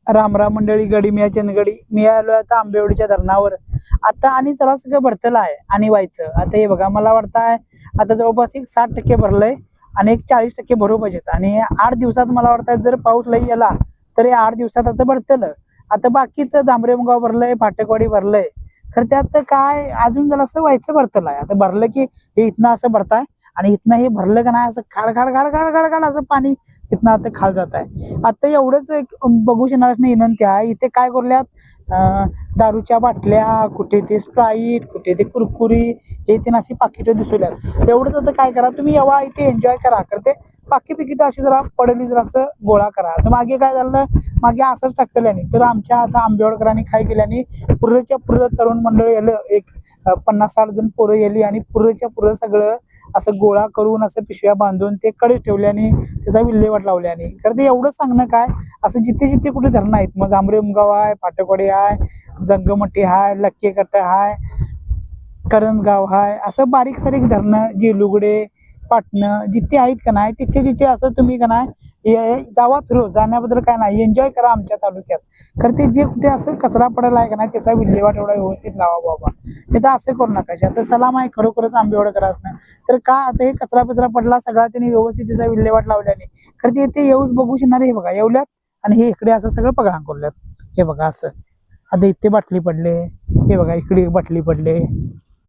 रामराम मंडळी, गडी मिया चंदगडी. मी आलो आता आंबेवडीच्या धरणावर. आता आणि जरा सगळं भरतलं आहे आणि व्हायचं. आता हे बघा, मला वाटतंय आता जवळपास एक 60% भरलंय आणि एक 40% भरू पाहिजेत. आणि 8 दिवसात मला वाटतं जर पाऊस लई आला तर 8 दिवसात आता भरतलं. आता बाकीचं जांभरेमगाव भरलंय, फाटकवाडी भरलंय. खरं त्यात काय अजून जरा असं व्हायचं भरतलं आहे. आता भरलं की हे इथनं असं भरताय आणि इथनं हे भरलं का नाही असं खाड खाड खाड खाड खाड खाड असं पाणी इथनं आता खाल जात आहे. आता एवढंच एक बघू शकणार विनंती आहे, इथे काय करल्यात दारूच्या बाटल्या, कुठे ते स्प्राईट, कुठे ते कुरकुरी, हे तीन अशी पाकिटं दिसवल्यात. एवढंच आता काय करा तुम्ही, येवा इथे एन्जॉय करा. करते पाकी पिकिट अशी जरा पडली जरा असं गोळा करा. तर मागे काय झालं, मागे असंच टाकल्याने तर आमच्या आता आंबेवडकरांनी काय केल्याने पुरेच्या पुरे तरुण मंडळ आलं, एक 50-60 जण पोरं गेली आणि पुरेच्या पुरं सगळं असं गोळा करून असं पिशव्या बांधून ते कडेच ठेवल्याने त्याचा विल्हेवाट लावल्याने. खरं ते एवढं सांगणं काय, असं जिथे जिथे कुठे धरणं आहेत, मग जांभरेमगाव आहे, फाटकवाडी आहे, जंगमठी आहे, लक्केकट्टा आहे, करंजगाव आहे, असं बारीक सारीक धरणं, जेलुगडे, पाटणं जिथे आहेत का नाही तिथे तिथे असं तुम्ही का नाही जावा, फिरो, जाण्याबद्दल काय नाही, एन्जॉय करा आमच्या तालुक्यात. खरं ते जे कुठे असं कचरा पडायला आहे का नाही त्याचा विल्हेवाट एवढा व्यवस्थित लावा बाबा. तर असं करू नका. आता सलाम आहे खरोखरच आंबेवडकर असणं तर का आता हे कचरा पिचरा पडला सगळा त्यांनी व्यवस्थित त्याचा विल्हेवाट लावल्याने. खरं ते इथे येऊच बघू शकणार. हे बघा येवल्यात आणि हे इकडे असं सगळं पगळा करल्यात. हे बघा असं आता इथे बाटली पडले, हे बघा इकडे बाटली पडले,